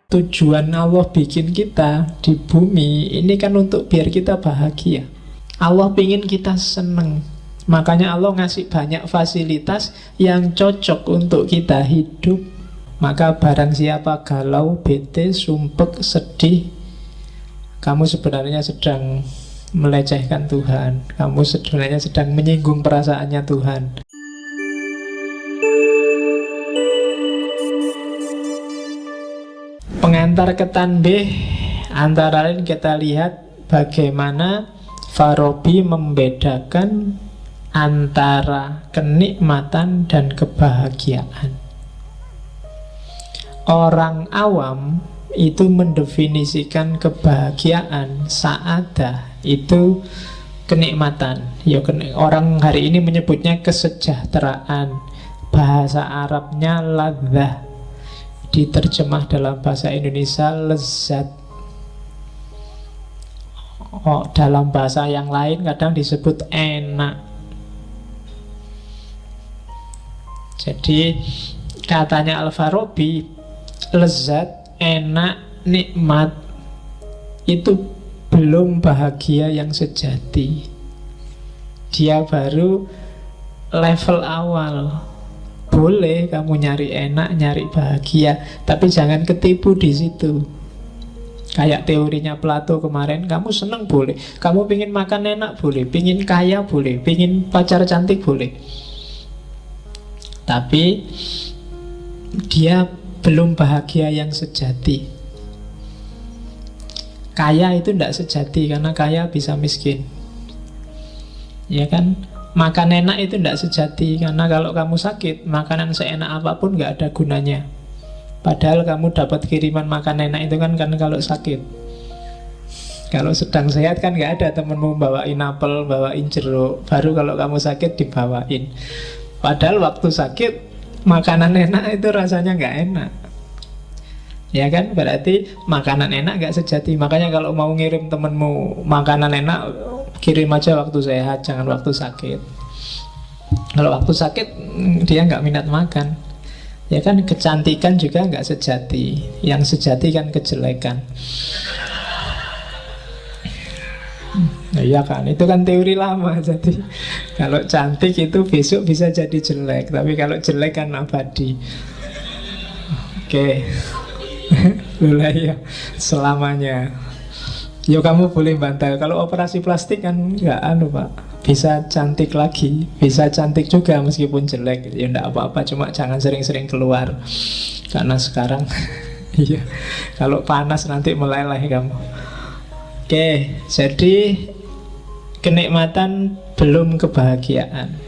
Tujuan Allah bikin kita di bumi ini kan untuk biar kita bahagia. Allah pingin kita seneng. Makanya Allah ngasih banyak fasilitas yang cocok untuk kita hidup. Maka barang siapa galau, bete, sumpek, sedih, kamu sebenarnya sedang melecehkan Tuhan. Kamu sebenarnya sedang menyinggung perasaannya Tuhan. Pengantar ke tanbih, antara lain kita lihat bagaimana Farabi membedakan antara kenikmatan dan kebahagiaan. Orang awam itu mendefinisikan kebahagiaan, sa'adah, itu kenikmatan. Ya, orang hari ini menyebutnya kesejahteraan. Bahasa Arabnya ladzah, diterjemah dalam bahasa Indonesia lezat. Dalam bahasa yang lain kadang disebut enak. Jadi katanya Al-Farabi, lezat, enak, nikmat itu belum bahagia yang sejati. Dia baru level awal. Boleh kamu nyari enak, nyari bahagia, tapi jangan ketipu di situ. Kayak teorinya Plato kemarin, kamu seneng boleh, kamu pingin makan enak boleh, pingin kaya boleh, pingin pacar cantik boleh, tapi dia belum bahagia yang sejati. Kaya itu tidak sejati, karena kaya bisa miskin, ya kan? Makan enak itu tidak sejati, karena kalau kamu sakit, makanan seenak apapun nggak ada gunanya. Padahal kamu dapat kiriman makan enak itu kan kalau sakit. Kalau sedang sehat kan nggak ada temenmu bawain apel, bawain jeruk. Baru kalau kamu sakit dibawain. Padahal waktu sakit, makanan enak itu rasanya nggak enak. Ya kan, berarti makanan enak nggak sejati. Makanya kalau mau ngirim temenmu makanan enak, kirim aja waktu sehat, jangan waktu sakit. Kalau waktu sakit dia nggak minat makan. Ya kan, kecantikan juga nggak sejati. Yang sejati kan kejelekan. Nah, iya kan, itu kan teori lama. Jadi kalau cantik itu besok bisa jadi jelek, tapi kalau jelek kan abadi. Oke. Boleh ya, selamanya. Yo, kamu boleh bantal. Kalau operasi plastik kan nggak Pak, bisa cantik lagi, bisa cantik juga meskipun jelek. Ya nggak apa-apa, cuma jangan sering-sering keluar. Karena sekarang iya, kalau panas nanti meleleh kamu. Oke, jadi kenikmatan belum kebahagiaan.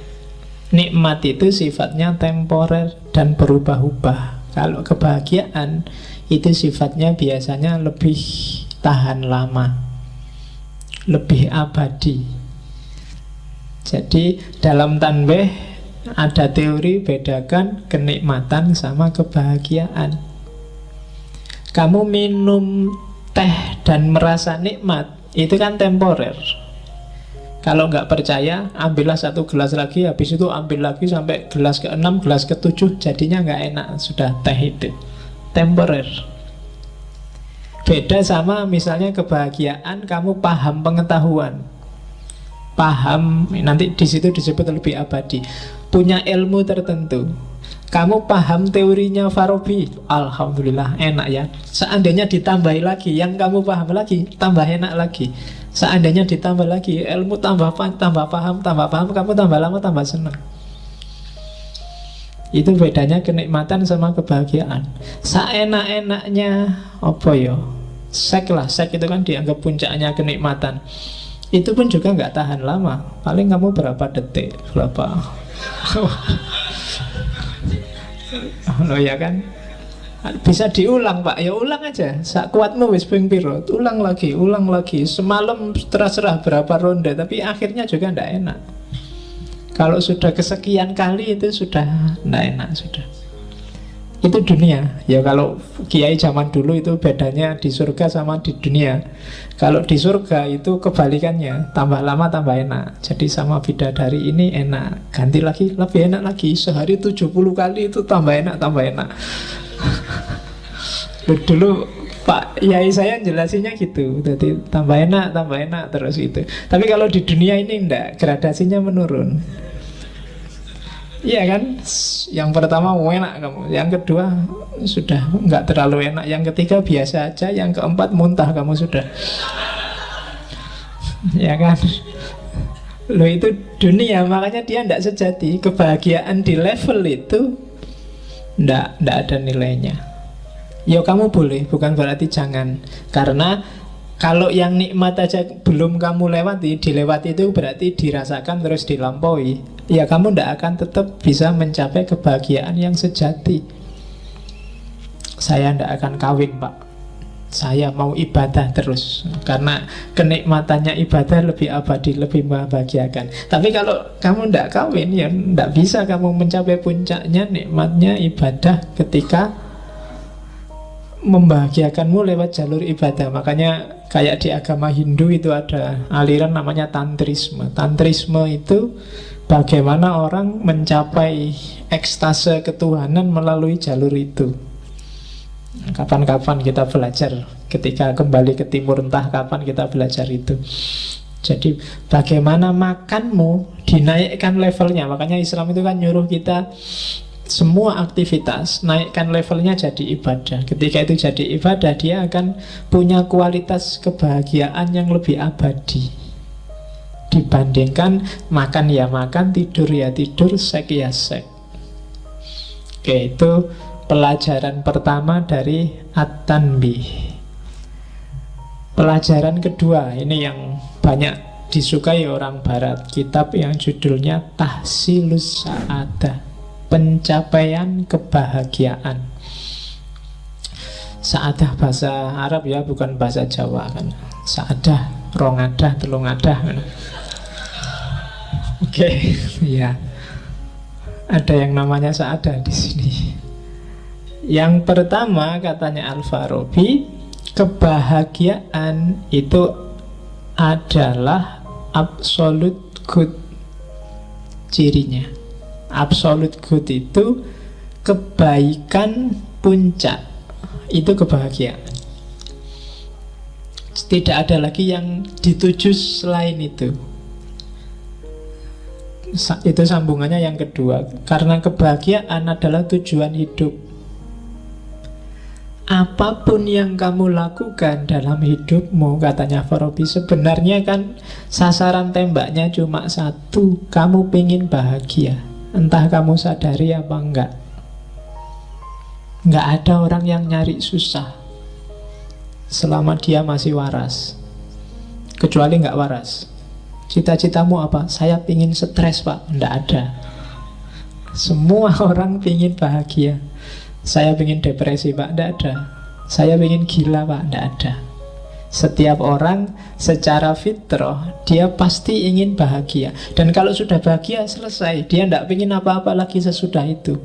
Nikmat itu sifatnya temporer dan berubah-ubah. Kalau kebahagiaan itu sifatnya biasanya lebih tahan lama, lebih abadi. Jadi dalam tanbih ada teori bedakan kenikmatan sama kebahagiaan. Kamu minum teh dan merasa nikmat, itu kan temporer. Kalau nggak percaya, ambillah satu gelas lagi, habis itu ambil lagi sampai gelas ke-6, gelas ke-7, jadinya nggak enak, sudah teh itu temporer. Beda sama misalnya kebahagiaan, kamu paham pengetahuan, paham, nanti di situ disebut lebih abadi, punya ilmu tertentu. Kamu paham teorinya Farabi, alhamdulillah enak ya. Seandainya ditambahi lagi, yang kamu paham lagi, tambah enak lagi. Seandainya ditambah lagi, ilmu tambah paham, kamu tambah lama tambah senang. Itu bedanya kenikmatan sama kebahagiaan. Seenak-enaknya apa ya? Seks lah, seks itu kan dianggap puncaknya kenikmatan. Itu pun juga nggak tahan lama. Paling kamu berapa detik, berapa loh ya kan. Bisa diulang Pak, ya ulang aja. Sak kuatmu wis ping piro, ulang lagi. Semalam terserah berapa ronde, tapi akhirnya juga ndak enak. Kalau sudah kesekian kali itu sudah ndak enak sudah. Itu dunia. Ya kalau kiai zaman dulu itu bedanya di surga sama di dunia. Kalau di surga itu kebalikannya, tambah lama tambah enak. Jadi sama bidadari ini enak, ganti lagi lebih enak lagi. Sehari 70 kali itu tambah enak. Dulu Pak Yai saya jelasinnya gitu, jadi tambah enak terus gitu. Tapi kalau di dunia ini enggak, gradasinya menurun. Iya kan? Yang pertama enak kamu, yang kedua sudah nggak terlalu enak, yang ketiga biasa aja, yang keempat muntah kamu sudah. Ya kan? Loh itu dunia, makanya dia tidak sejati. Kebahagiaan di level itu tidak ada nilainya. Ya kamu boleh, bukan berarti jangan. Karena kalau yang nikmat aja belum kamu lewati, dilewati itu berarti dirasakan terus dilampaui. Ya kamu tidak akan tetap bisa mencapai kebahagiaan yang sejati. Saya tidak akan kawin Pak, saya mau ibadah terus, karena kenikmatannya ibadah lebih abadi, lebih membahagiakan. Tapi kalau kamu tidak kawin, ya tidak bisa kamu mencapai puncaknya nikmatnya ibadah ketika membahagiakanmu lewat jalur ibadah. Makanya kayak di agama Hindu itu ada aliran namanya tantrisme. Tantrisme itu bagaimana orang mencapai ekstase ketuhanan melalui jalur itu. Kapan-kapan kita belajar, ketika kembali ke timur entah kapan kita belajar itu. Jadi bagaimana makanmu dinaikkan levelnya. Makanya Islam itu kan nyuruh kita semua aktivitas naikkan levelnya jadi ibadah. Ketika itu jadi ibadah, dia akan punya kualitas kebahagiaan yang lebih abadi dibandingkan makan ya makan, tidur ya tidur, seks ya seks. Oke, itu pelajaran pertama dari At-Tanbih. Pelajaran kedua, ini yang banyak disukai orang barat, kitab yang judulnya Tahsilus Sa'adah, pencapaian kebahagiaan. Sa'adah bahasa Arab ya, bukan bahasa Jawa kan. Sa'adah, rongadah, telungadah kan. Oke, ya. Ada yang namanya Sa'adah di sini. Yang pertama katanya Al-Farabi, kebahagiaan itu adalah absolute good cirinya. Absolute good itu kebaikan puncak, itu kebahagiaan. Tidak ada lagi yang dituju selain itu. Itu sambungannya yang kedua. Karena kebahagiaan adalah tujuan hidup. Apapun yang kamu lakukan dalam hidupmu, katanya Farabi, sebenarnya kan sasaran tembaknya cuma satu. Kamu pengen bahagia, entah kamu sadari apa enggak. Enggak ada orang yang nyari susah selama dia masih waras, kecuali enggak waras. Cita-citamu apa? Saya pengen stres Pak. Enggak ada. Semua orang pengen bahagia. Saya pengen depresi Pak, tidak ada. Saya pengen gila Pak, tidak ada. Setiap orang secara fitrah dia pasti ingin bahagia. Dan kalau sudah bahagia selesai, dia tidak pengen apa-apa lagi sesudah itu.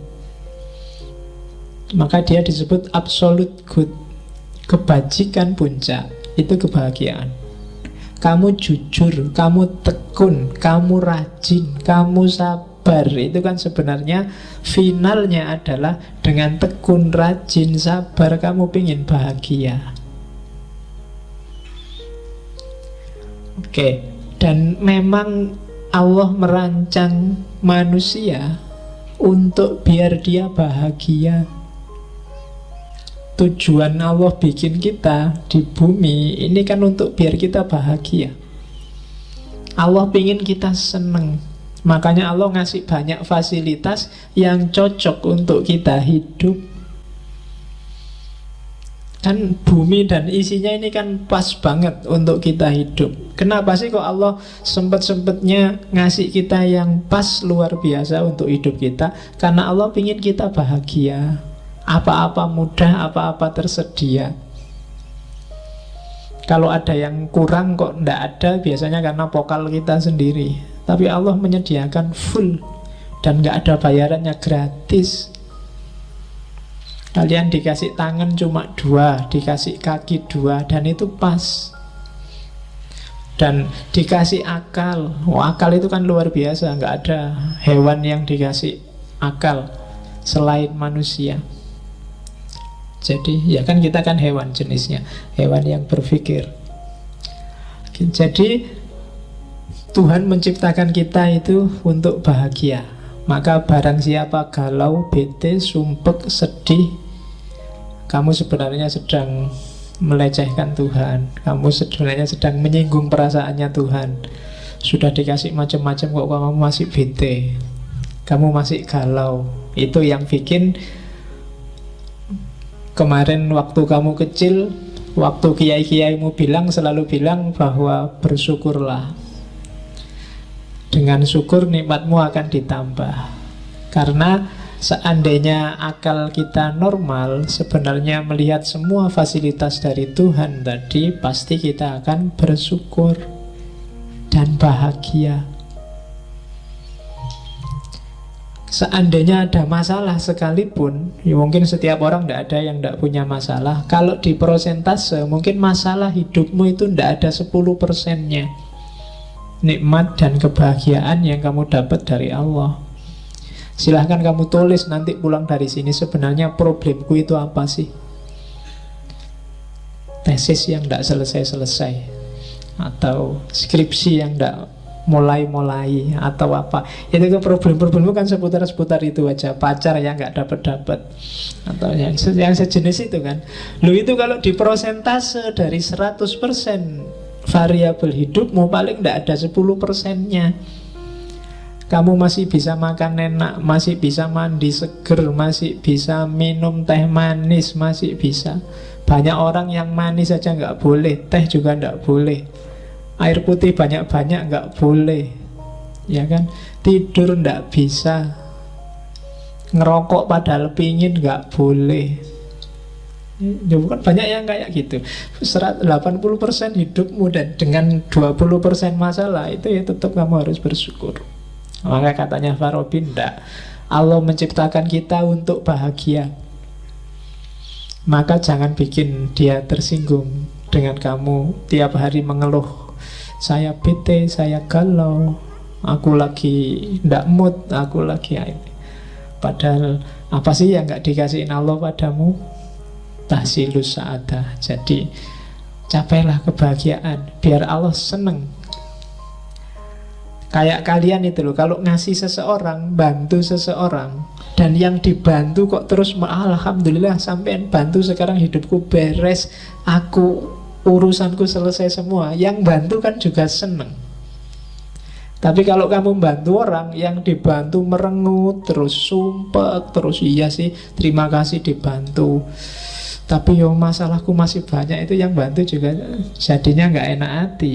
Maka dia disebut absolute good. Kebajikan puncak, itu kebahagiaan. Kamu jujur, kamu tekun, kamu rajin, kamu sabar. Itu kan sebenarnya finalnya adalah dengan tekun, rajin, sabar, kamu ingin bahagia. Oke, dan memang Allah merancang manusia untuk biar dia bahagia. Tujuan Allah bikin kita di bumi ini kan untuk biar kita bahagia. Allah ingin kita seneng. Makanya Allah ngasih banyak fasilitas yang cocok untuk kita hidup. Kan bumi dan isinya ini kan pas banget untuk kita hidup. Kenapa sih kok Allah sempet-sempetnya ngasih kita yang pas luar biasa untuk hidup kita? Karena Allah ingin kita bahagia. Apa-apa mudah, apa-apa tersedia. Kalau ada yang kurang kok ndak ada, biasanya karena pokal kita sendiri. Tapi Allah menyediakan full dan nggak ada bayarannya, gratis. Kalian dikasih tangan cuma 2, dikasih kaki 2, dan itu pas. Dan dikasih akal. Akal itu kan luar biasa, nggak ada hewan yang dikasih akal selain manusia. Jadi ya kan kita kan hewan jenisnya, hewan yang berpikir. Jadi Tuhan menciptakan kita itu untuk bahagia. Maka barang siapa galau, bete, sumpek, sedih, kamu sebenarnya sedang melecehkan Tuhan. Kamu sebenarnya sedang menyinggung perasaannya Tuhan. Sudah dikasih macam-macam kok kamu masih bete, kamu masih galau. Itu yang bikin kemarin waktu kamu kecil, waktu kiai-kiaimu selalu bilang bahwa bersyukurlah. Dengan syukur nikmatmu akan ditambah. Karena seandainya akal kita normal, sebenarnya melihat semua fasilitas dari Tuhan tadi, pasti kita akan bersyukur dan bahagia. Seandainya ada masalah sekalipun, ya mungkin setiap orang tidak ada yang tidak punya masalah. Kalau di persentase, mungkin masalah hidupmu itu tidak ada 10%-nya nikmat dan kebahagiaan yang kamu dapat dari Allah. Silahkan kamu tulis nanti pulang dari sini, sebenarnya problemku itu apa sih? Tesis yang tidak selesai-selesai, atau skripsi yang tidak mulai-mulai, atau apa. Itu problem-problemmu kan seputar-seputar itu aja. Pacar yang nggak dapat-dapat, atau yang sejenis itu kan. Lu itu kalau di persentase dari 100% variabel hidupmu, paling tidak ada 10%-nya. Kamu masih bisa makan enak, masih bisa mandi seger, masih bisa minum teh manis, masih bisa. Banyak orang yang manis saja nggak boleh, teh juga nggak boleh, air putih banyak-banyak nggak boleh, ya kan? Tidur nggak bisa, ngerokok padahal pingin nggak boleh. Ya, bukan banyak yang kayak gitu. 80% hidupmu dan dengan 20% masalah, itu ya tetap kamu harus bersyukur. Maka katanya Farabi, ndak, Allah menciptakan kita untuk bahagia. Maka jangan bikin dia tersinggung dengan kamu tiap hari mengeluh, saya bete, saya galau, aku lagi ndak mood, aku lagi ini. Padahal apa sih yang nggak dikasihin Allah padamu? Tahsilus sa'adah. Jadi capailah kebahagiaan biar Allah seneng. Kayak kalian itu loh, kalau ngasih seseorang, bantu seseorang, dan yang dibantu kok terus alhamdulillah sampean bantu sekarang hidupku beres, aku urusanku selesai semua, yang bantu kan juga seneng. Tapi kalau kamu bantu orang, yang dibantu merengut, terus sumpek, terus iya sih terima kasih dibantu, tapi yo masalahku masih banyak, itu yang bantu juga jadinya nggak enak hati.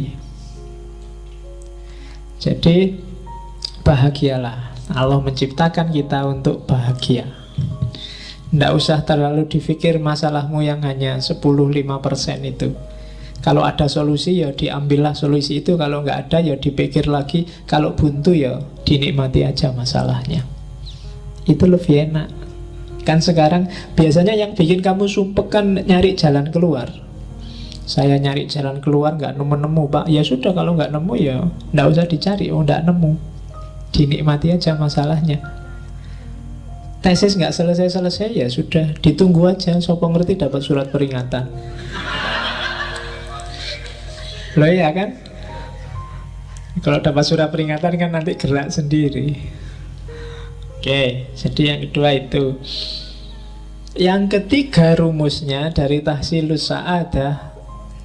Jadi bahagialah. Allah menciptakan kita untuk bahagia. Tidak usah terlalu dipikir masalahmu yang hanya 10-5% itu. Kalau ada solusi ya diambillah solusi itu. Kalau nggak ada ya dipikir lagi. Kalau buntu ya dinikmati aja masalahnya. Itu lebih enak. Kan sekarang biasanya yang bikin kamu sumpek kan nyari jalan keluar. Saya nyari jalan keluar nggak nemu-nemu Pak. Ya sudah, kalau nggak nemu ya nggak usah dicari. Oh nggak nemu, dinikmati aja masalahnya. Tesis nggak selesai-selesai ya sudah, ditunggu aja. Sopo ngerti dapat surat peringatan. Loh ya kan. Kalau dapat surat peringatan kan nanti gerak sendiri. Oke, jadi yang kedua itu. Yang ketiga rumusnya dari tahsilus sa'adah,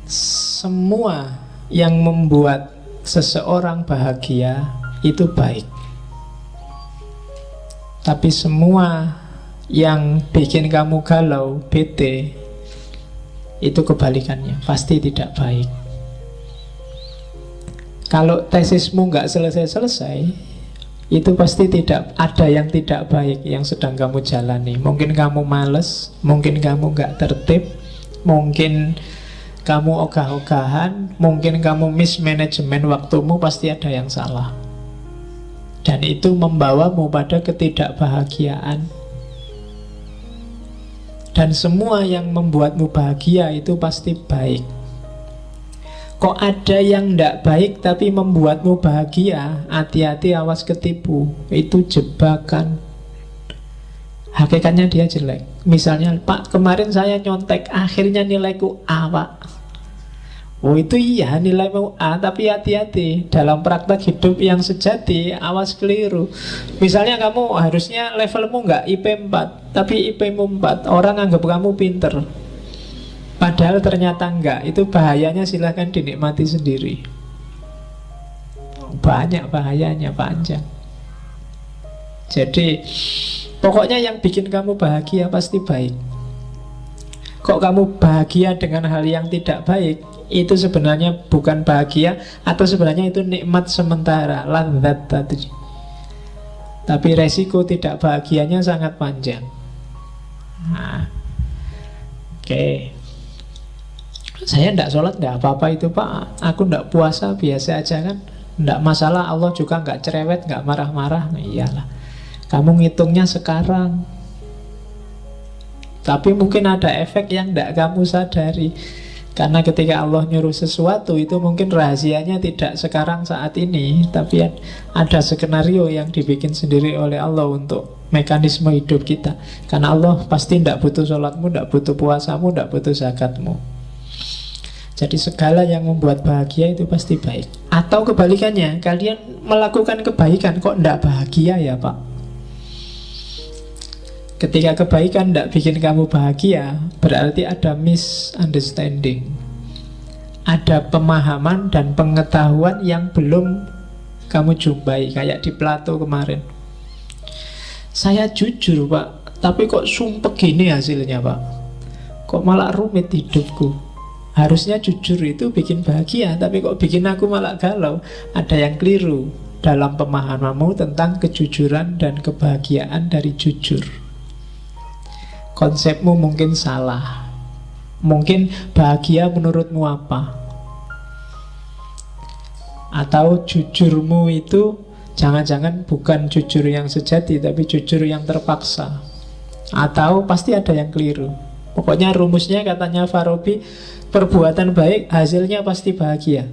semua yang membuat seseorang bahagia itu baik. Tapi semua yang bikin kamu galau, bete, itu kebalikannya, pasti tidak baik. Kalau tesismu nggak selesai-selesai, itu pasti tidak ada yang tidak baik yang sedang kamu jalani. Mungkin kamu males, mungkin kamu nggak tertib, mungkin kamu ogah-ogahan, mungkin kamu mismanajemen waktumu, pasti ada yang salah. Dan itu membawamu pada ketidakbahagiaan. Dan semua yang membuatmu bahagia itu pasti baik. Kok ada yang tidak baik tapi membuatmu bahagia, hati-hati, awas ketipu. Itu jebakan. Hakikatnya dia jelek. Misalnya, Pak, kemarin saya nyontek, akhirnya nilaiku A, Pak. Oh itu iya, nilaimu A, tapi hati-hati dalam praktek hidup yang sejati, awas keliru. Misalnya kamu harusnya levelmu nggak IP 4, tapi IP-mu 4, orang anggap kamu pinter, padahal ternyata enggak. Itu bahayanya, silahkan dinikmati sendiri. Banyak bahayanya, panjang. Jadi pokoknya yang bikin kamu bahagia pasti baik. Kok kamu bahagia dengan hal yang tidak baik, itu sebenarnya bukan bahagia, atau sebenarnya itu nikmat sementara, ladzat tadi. Tapi resiko tidak bahagianya sangat panjang. Nah, oke. Saya tidak sholat tidak apa-apa itu, Pak. Aku tidak puasa biasa aja kan, tidak masalah. Allah juga nggak cerewet, nggak marah-marah. Nah, iyalah, kamu ngitungnya sekarang. Tapi mungkin ada efek yang tidak kamu sadari. Karena ketika Allah nyuruh sesuatu, itu mungkin rahasianya tidak sekarang saat ini, tapi ada skenario yang dibikin sendiri oleh Allah untuk mekanisme hidup kita. Karena Allah pasti tidak butuh sholatmu, tidak butuh puasamu, tidak butuh zakatmu. Jadi segala yang membuat bahagia itu pasti baik. Atau kebalikannya, kalian melakukan kebaikan kok tidak bahagia ya, Pak? Ketika kebaikan tidak bikin kamu bahagia, berarti ada misunderstanding, ada pemahaman dan pengetahuan yang belum kamu jumpai. Kayak di Plato kemarin, saya jujur, Pak, tapi kok sumpek gini hasilnya, Pak. Kok malah rumit hidupku. Harusnya jujur itu bikin bahagia, tapi kok bikin aku malah galau. Ada yang keliru dalam pemahamanmu tentang kejujuran dan kebahagiaan dari jujur. Konsepmu mungkin salah. Mungkin bahagia menurutmu apa? Atau jujurmu itu jangan-jangan bukan jujur yang sejati, tapi jujur yang terpaksa. Atau pasti ada yang keliru. Pokoknya rumusnya katanya Farabi, perbuatan baik hasilnya pasti bahagia.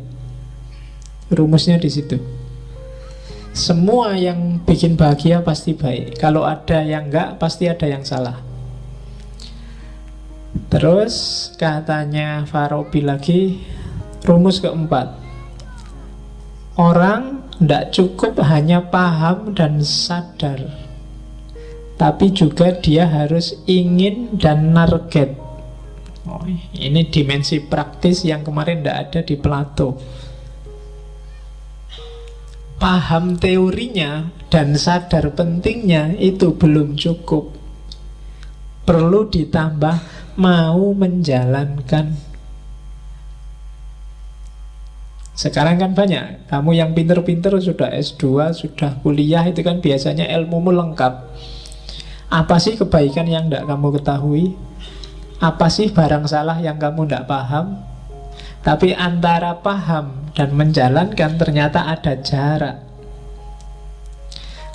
Rumusnya di situ. Semua yang bikin bahagia pasti baik. Kalau ada yang enggak, pasti ada yang salah. Terus katanya Farabi lagi, rumus keempat, orang tidak cukup hanya paham dan sadar, tapi juga dia harus ingin dan target. Oh, ini dimensi praktis yang kemarin tidak ada di Plato. Paham teorinya dan sadar pentingnya itu belum cukup. Perlu ditambah mau menjalankan. Sekarang kan banyak kamu yang pinter-pinter, sudah S2, sudah kuliah, itu kan biasanya ilmumu lengkap. Apa sih kebaikan yang tidak kamu ketahui? Apa sih barang salah yang kamu tidak paham? Tapi antara paham dan menjalankan ternyata ada jarak.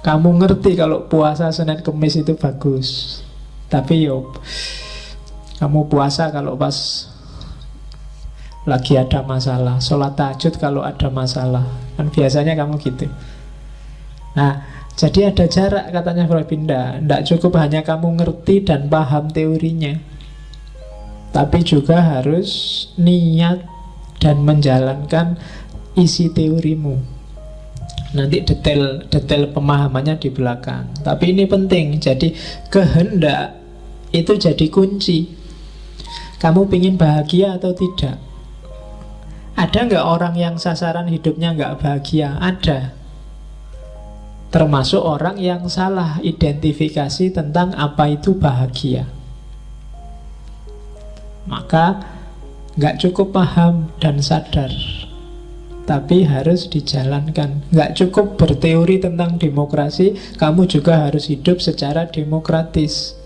Kamu ngerti kalau puasa Senin Kemis itu bagus, tapi kamu puasa kalau pas lagi ada masalah, sholat tahajud kalau ada masalah. Kan biasanya kamu gitu. Nah, jadi ada jarak katanya Frobinda. Tidak cukup hanya kamu ngerti dan paham teorinya, tapi juga harus niat dan menjalankan isi teorimu. Nanti detail pemahamannya di belakang. Tapi ini penting. Jadi kehendak itu jadi kunci. Kamu pingin bahagia atau tidak? Ada nggak orang yang sasaran hidupnya nggak bahagia? Ada. Termasuk orang yang salah identifikasi tentang apa itu bahagia. Maka nggak cukup paham dan sadar, tapi harus dijalankan. Nggak cukup berteori tentang demokrasi, kamu juga harus hidup secara demokratis.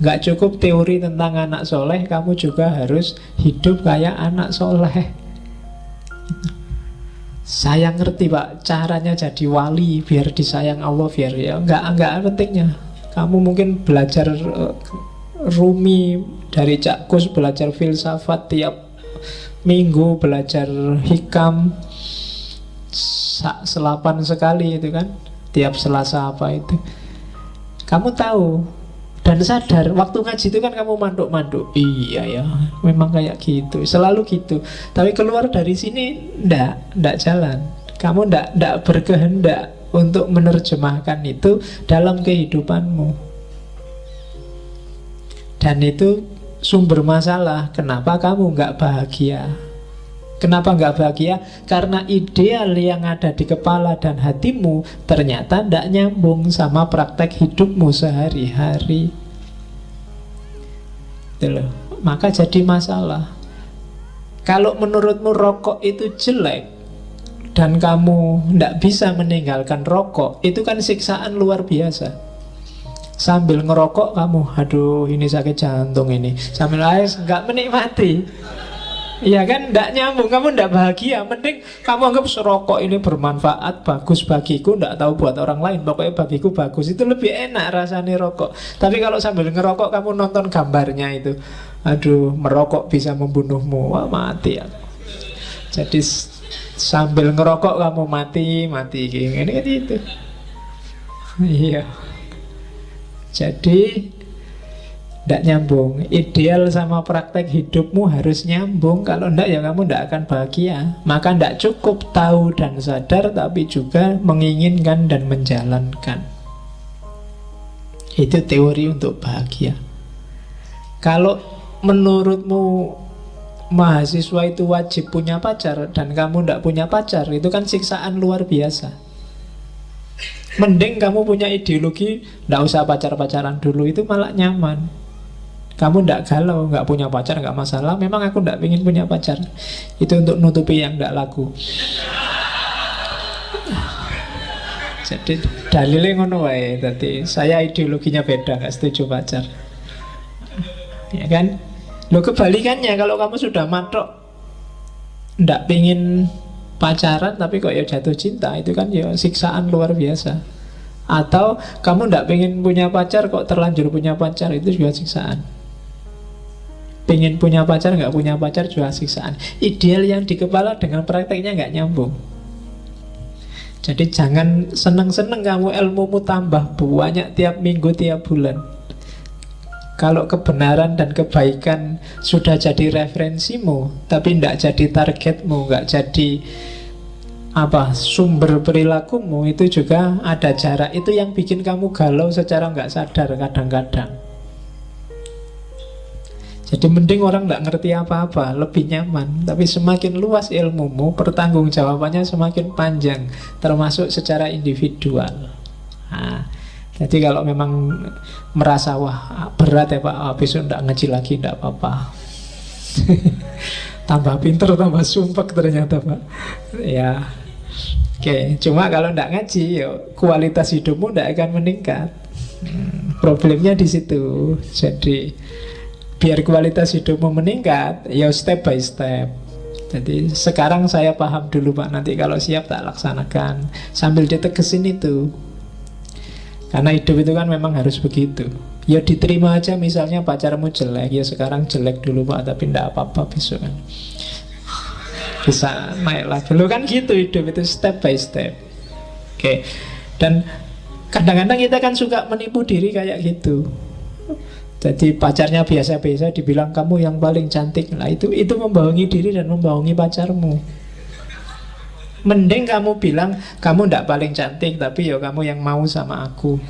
Nggak cukup teori tentang anak soleh, kamu juga harus hidup kayak anak soleh. Saya ngerti, Pak, caranya jadi wali biar disayang Allah, biar ya nggak pentingnya. Kamu mungkin belajar Rumi dari Cak Kus, belajar filsafat tiap minggu, belajar hikam selapan sekali itu kan, tiap Selasa apa itu. Kamu tahu dan sadar. Waktu ngaji itu kan kamu manduk-manduk, iya ya, memang kayak gitu, selalu gitu. Tapi keluar dari sini ndak jalan. Kamu ndak berkehendak untuk menerjemahkan itu dalam kehidupanmu. Dan itu sumber masalah. Kenapa kamu nggak bahagia? Kenapa nggak bahagia? Karena ideal yang ada di kepala dan hatimu ternyata tidak nyambung sama praktek hidupmu sehari-hari. Itu loh. Maka jadi masalah. Kalau menurutmu rokok itu jelek dan kamu tidak bisa meninggalkan rokok, itu kan siksaan luar biasa. Sambil ngerokok kamu, aduh ini sakit jantung ini, sambil nggak menikmati. Iya kan, tidak nyambung, kamu tidak bahagia. Mending kamu anggap serokok ini bermanfaat, bagus bagiku, tidak tahu buat orang lain, pokoknya bagiku bagus. Itu lebih enak rasanya rokok. Tapi kalau sambil ngerokok kamu nonton gambarnya itu, aduh merokok bisa membunuhmu, wah mati ya. Jadi sambil ngerokok kamu mati ini kan itu. Iya. Jadi tidak nyambung. Ideal sama praktek hidupmu harus nyambung. Kalau tidak ya kamu tidak akan bahagia. Maka tidak cukup tahu dan sadar, tapi juga menginginkan dan menjalankan. Itu teori untuk bahagia. Kalau menurutmu mahasiswa itu wajib punya pacar dan kamu tidak punya pacar, itu kan siksaan luar biasa. Mending kamu punya ideologi tidak usah pacar-pacaran dulu, itu malah nyaman. Kamu tidak galau, nggak punya pacar nggak masalah. Memang aku tidak ingin punya pacar. Itu untuk nutupi yang tidak laku. Jadi dalilnya ngono wae. Tadi saya ideologinya beda, nggak setuju pacar. Ya kan? Lo kebalikannya, kalau kamu sudah matok ndak pingin pacaran tapi kok ya jatuh cinta, itu kan ya siksaan luar biasa. Atau kamu ndak pingin punya pacar kok terlanjur punya pacar, itu juga siksaan. Pingin punya pacar nggak punya pacar juga siksaan. Ideal yang di kepala dengan prakteknya nggak nyambung. Jadi jangan seneng-seneng kamu ilmumu tambah banyak tiap minggu, tiap bulan. Kalau kebenaran dan kebaikan sudah jadi referensimu, tapi tidak jadi targetmu, nggak jadi sumber perilakumu, itu juga ada jarak. Itu yang bikin kamu galau secara nggak sadar kadang-kadang. Jadi mending orang nggak ngerti apa-apa, lebih nyaman. Tapi semakin luas ilmumu, pertanggungjawabannya semakin panjang, termasuk secara individual. Nah, jadi kalau memang merasa wah berat ya Pak, besok nggak ngaji lagi, nggak apa-apa. Tambah pinter, tambah sumpek ternyata Pak. Ya, oke. Cuma kalau nggak ngaji, ya, kualitas hidupmu nggak akan meningkat. Problemnya di situ. Jadi biar kualitas hidupmu meningkat, ya step by step. Jadi sekarang saya paham dulu Pak, nanti kalau siap tak laksanakan. Sambil ditegesin itu. Karena hidup itu kan memang harus begitu. Ya diterima aja, misalnya pacarmu jelek, ya sekarang jelek dulu Pak, tapi tidak apa-apa besok kan bisa naik lagi. Lo kan gitu hidup itu, step by step. Oke. Dan kadang-kadang kita kan suka menipu diri kayak gitu. Jadi pacarnya biasa-biasa dibilang kamu yang paling cantik. Nah itu membohongi diri dan membohongi pacarmu. Mending kamu bilang kamu tidak paling cantik, tapi ya kamu yang mau sama aku.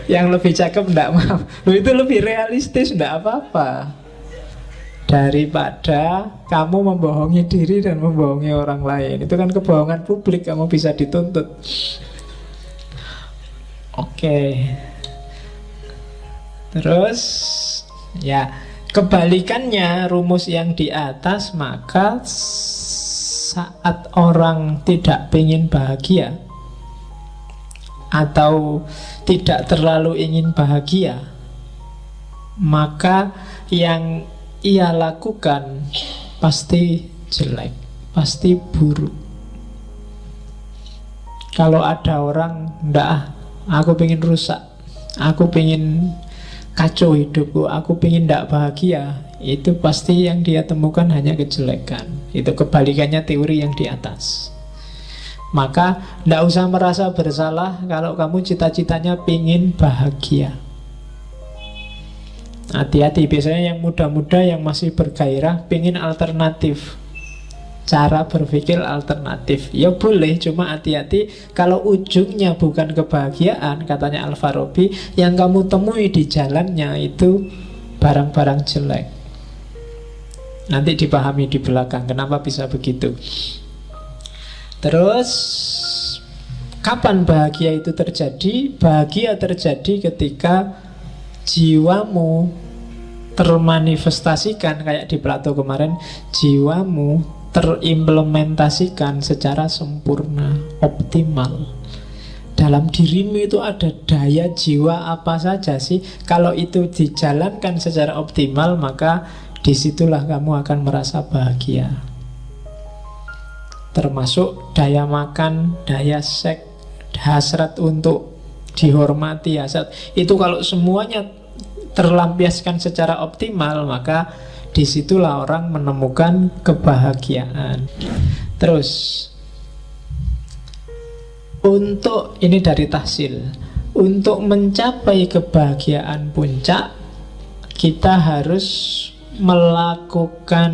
Yang lebih cakep tidak mau. Loh, itu lebih realistis, tidak apa-apa. Daripada kamu membohongi diri dan membohongi orang lain. Itu kan kebohongan publik, kamu bisa dituntut. Oke. Terus ya kebalikannya rumus yang di atas, maka saat orang tidak ingin bahagia atau tidak terlalu ingin bahagia, maka yang ia lakukan pasti jelek, pasti buruk. Kalau ada orang aku pengen rusak, aku pengen kacau hidupku, aku pengen tidak bahagia, itu pasti yang dia temukan hanya kejelekan. Itu kebalikannya teori yang di atas. Maka tidak usah merasa bersalah kalau kamu cita-citanya pingin bahagia. Hati-hati, biasanya yang muda-muda yang masih bergairah pingin alternatif, cara berpikir alternatif. Ya boleh, cuma hati-hati kalau ujungnya bukan kebahagiaan, katanya Al-Farabi, yang kamu temui di jalannya itu barang-barang jelek. Nanti dipahami di belakang kenapa bisa begitu. Terus kapan bahagia itu terjadi? Bahagia terjadi ketika jiwamu termanifestasikan, kayak di Plato kemarin, jiwamu terimplementasikan secara sempurna, optimal. Dalam dirimu itu ada daya jiwa apa saja sih? Kalau itu dijalankan secara optimal, maka disitulah kamu akan merasa bahagia. Termasuk daya makan, daya seks, hasrat untuk dihormati, hasrat itu kalau semuanya terlampiaskan secara optimal, maka disitulah orang menemukan kebahagiaan. Terus untuk ini dari tahsil, untuk mencapai kebahagiaan puncak kita harus melakukan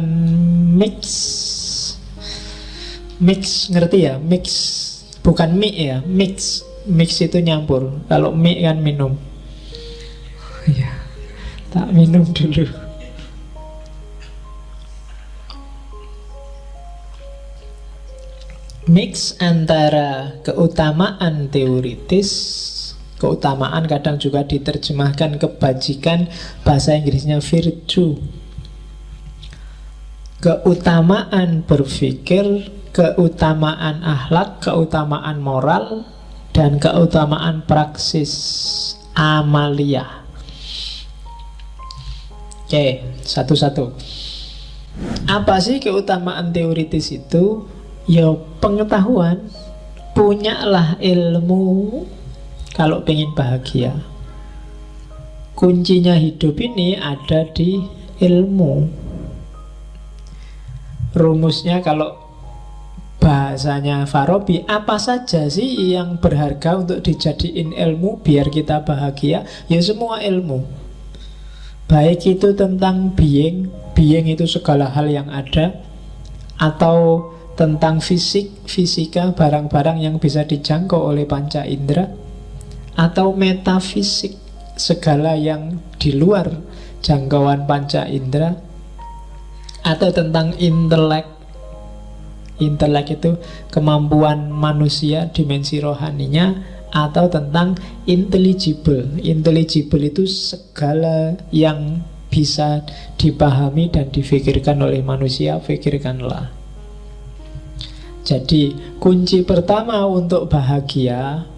mix, ngerti ya? Mix, bukan mie ya, mix. Mix itu nyampur. Kalau mie kan minum. Ya, tak minum dulu. Mix antara keutamaan teoritis, keutamaan kadang juga diterjemahkan kebajikan, bahasa Inggrisnya virtue. Keutamaan berpikir, keutamaan akhlak, keutamaan moral, dan keutamaan praksis amalia. Oke, satu-satu. Apa sih keutamaan teoritis itu? Ya pengetahuan. Punyalah ilmu kalau pengen bahagia. Kuncinya hidup ini ada di ilmu. Rumusnya kalau bahasanya Farabi, apa saja sih yang berharga untuk dijadiin ilmu biar kita bahagia? Ya semua ilmu. Baik itu tentang being itu segala hal yang ada, atau tentang fisik, fisika, barang-barang yang bisa dijangkau oleh panca indera, atau metafisik, segala yang di luar jangkauan panca indera, atau tentang intelek. Intelek itu kemampuan manusia, dimensi rohaninya, atau tentang intelligible. Intelligible itu segala yang bisa dipahami dan difikirkan oleh manusia, fikirkanlah. Jadi kunci pertama untuk bahagia,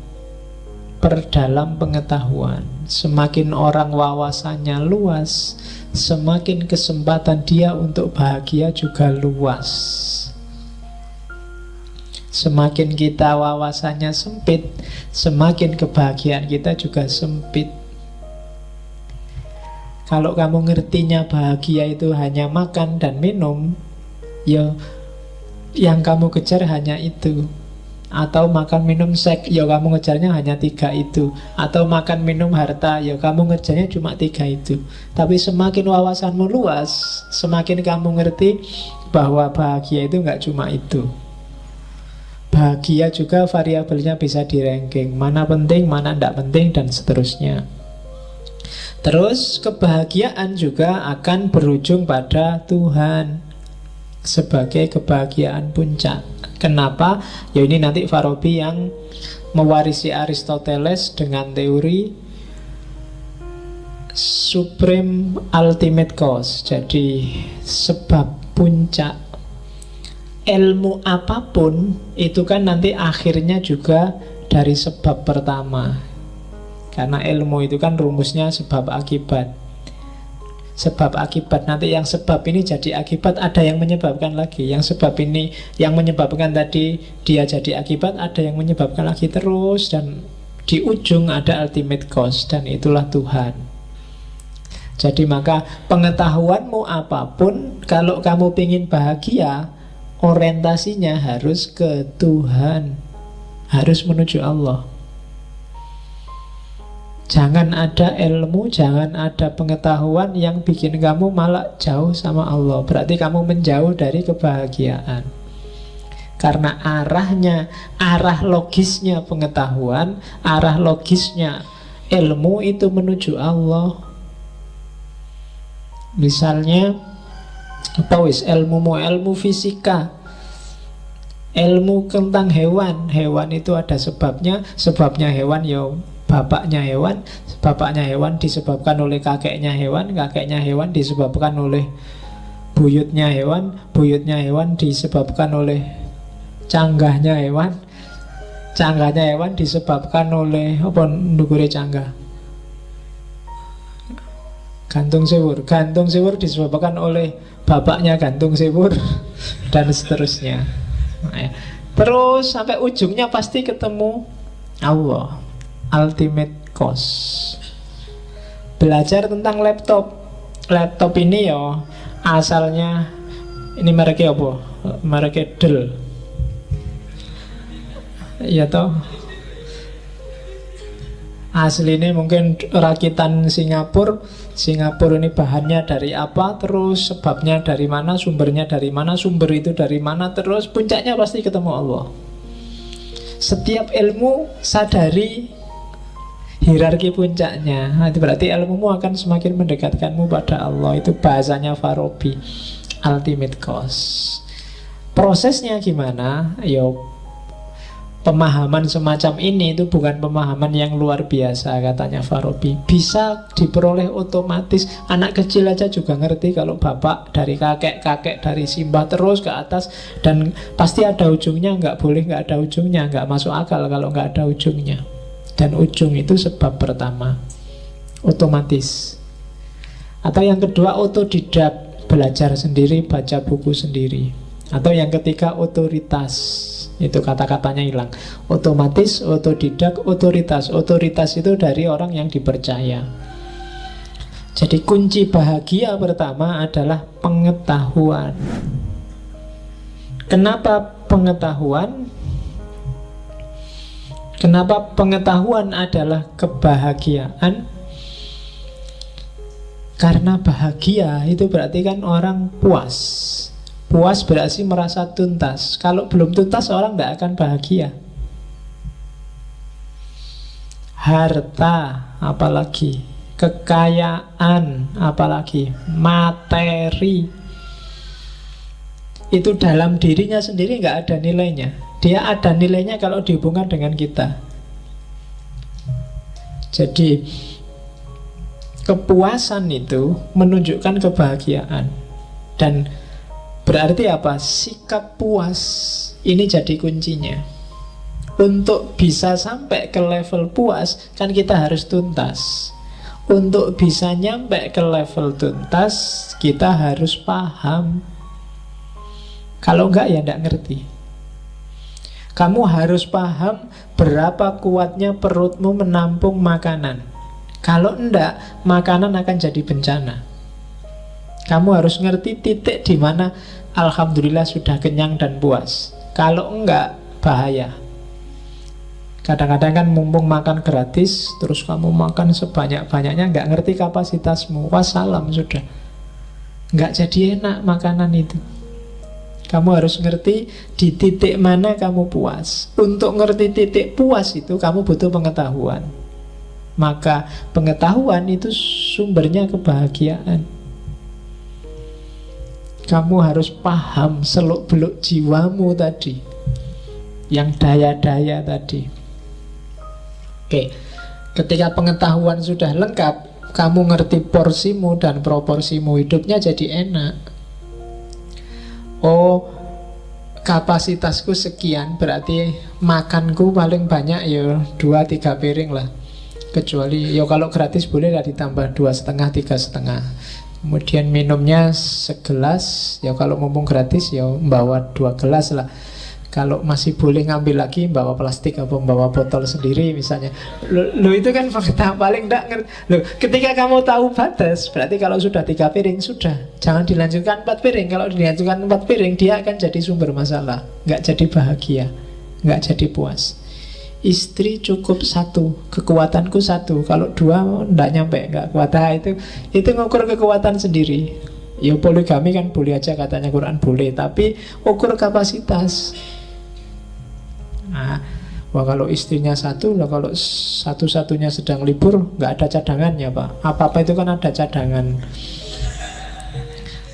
perdalam pengetahuan. Semakin orang wawasannya luas, semakin kesempatan dia untuk bahagia juga luas. Semakin kita wawasannya sempit, semakin kebahagiaan kita juga sempit. Kalau kamu ngertinya bahagia itu hanya makan dan minum, ya yang kamu kejar hanya itu. Atau makan minum seks, ya kamu ngejarnya hanya 3 itu. Atau makan minum harta, ya kamu ngejarnya cuma 3 itu. Tapi semakin wawasanmu luas, semakin kamu ngerti bahwa bahagia itu nggak cuma itu. Bahagia juga variabelnya bisa di-ranking, mana penting, mana tidak penting, dan seterusnya. Terus kebahagiaan juga akan berujung pada Tuhan sebagai kebahagiaan puncak. Kenapa? Ya ini nanti Farabi yang mewarisi Aristoteles dengan teori supreme ultimate cause. Jadi sebab puncak. Ilmu apapun itu kan nanti akhirnya juga dari sebab pertama. Karena ilmu itu kan rumusnya sebab akibat. Sebab akibat, nanti yang sebab ini jadi akibat, ada yang menyebabkan lagi. Yang sebab ini yang menyebabkan tadi dia jadi akibat, ada yang menyebabkan lagi terus. Dan di ujung ada ultimate cause, dan itulah Tuhan. Jadi maka pengetahuanmu apapun, kalau kamu ingin bahagia, orientasinya harus ke Tuhan. harus menuju Allah. Jangan ada ilmu, jangan ada pengetahuan yang bikin kamu malah jauh sama Allah. Berarti kamu menjauh dari kebahagiaan. Karena arah logisnya pengetahuan, arah logisnya ilmu itu menuju Allah. Misalnya, apa wis ilmu fisika, ilmu tentang hewan. Hewan itu ada sebabnya. Sebabnya hewan ya bapaknya hewan disebabkan oleh kakeknya hewan disebabkan oleh buyutnya hewan disebabkan oleh canggahnya hewan disebabkan oleh apa ndukure canggah, gantung siwur disebabkan oleh bapaknya gantung siwur dan seterusnya. Terus sampai ujungnya pasti ketemu Allah, ultimate cause. Belajar tentang laptop ini ya asalnya, ini mereknya apa? Mereknya Dell, iya toh. Aslinya mungkin rakitan Singapura ini bahannya dari apa, terus sebabnya dari mana, sumbernya dari mana, sumber itu dari mana, terus puncaknya pasti ketemu Allah. Setiap ilmu sadari hierarki puncaknya. Nah, itu berarti ilmumu akan semakin mendekatkanmu pada Allah. Itu bahasanya Farabi, ultimate cause. Prosesnya gimana? Yo, pemahaman semacam ini itu bukan pemahaman yang luar biasa, katanya Farabi. Bisa diperoleh otomatis. Anak kecil aja juga ngerti kalau bapak dari kakek dari simbah terus ke atas, dan pasti ada ujungnya. Nggak boleh nggak ada ujungnya. Nggak masuk akal kalau nggak ada ujungnya. Dan ujung itu sebab pertama, otomatis. Atau yang kedua, otodidak, belajar sendiri, baca buku sendiri. Atau yang ketiga, otoritas. Itu kata-katanya hilang. Otomatis, otodidak, otoritas. Otoritas itu dari orang yang dipercaya. Jadi kunci bahagia pertama adalah pengetahuan. Kenapa pengetahuan? Kenapa pengetahuan adalah kebahagiaan? Karena bahagia itu berarti kan orang puas. Puas berarti merasa tuntas. Kalau belum tuntas orang tidak akan bahagia. Harta, apalagi kekayaan, apalagi materi, itu dalam dirinya sendiri nggak ada nilainya. Dia ada nilainya kalau dihubungkan dengan kita. Jadi kepuasan itu menunjukkan kebahagiaan. Dan berarti apa? Sikap puas ini jadi kuncinya. Untuk bisa sampai ke level puas, kan kita harus tuntas. Untuk bisa nyampe ke level tuntas, kita harus paham. Kalau enggak ya enggak ngerti. Kamu harus paham berapa kuatnya perutmu menampung makanan. Kalau enggak, makanan akan jadi bencana. Kamu harus ngerti titik di mana alhamdulillah sudah kenyang dan puas. Kalau enggak, bahaya. Kadang-kadang kan mumpung makan gratis, terus kamu makan sebanyak-banyaknya, enggak ngerti kapasitasmu. Wassalam sudah. Enggak jadi enak makanan itu. Kamu harus ngerti di titik mana kamu puas. Untuk ngerti titik puas itu kamu butuh pengetahuan. Maka pengetahuan itu sumbernya kebahagiaan. Kamu harus paham seluk-beluk jiwamu tadi, yang daya-daya tadi. Oke, ketika pengetahuan sudah lengkap, kamu ngerti porsimu dan proporsimu, hidupnya jadi enak. Oh, kapasitasku sekian, berarti makanku paling banyak ya 2-3 piring lah. Kecuali ya kalau gratis boleh lah ditambah 2,5, 3,5. Kemudian minumnya segelas, ya kalau mumpung gratis ya bawa 2 gelas lah. Kalau masih boleh ngambil lagi, bawa plastik atau bawa botol sendiri misalnya. Lo itu kan fakta paling enggak ngerti. Lo ketika kamu tahu batas, berarti kalau sudah 3 piring sudah, jangan dilanjutkan 4 piring. Kalau dilanjutkan 4 piring, dia akan jadi sumber masalah, nggak jadi bahagia, nggak jadi puas. Istri cukup satu, kekuatanku satu. Kalau dua enggak nyampe, enggak kuat. Nah, itu ngukur kekuatan sendiri. Ya poligami kan boleh aja katanya Quran boleh, tapi ukur kapasitas. Nah, wah kalau istrinya satu lah, kalau satu-satunya sedang libur nggak ada cadangannya Pak. Apa-apa itu kan ada cadangan.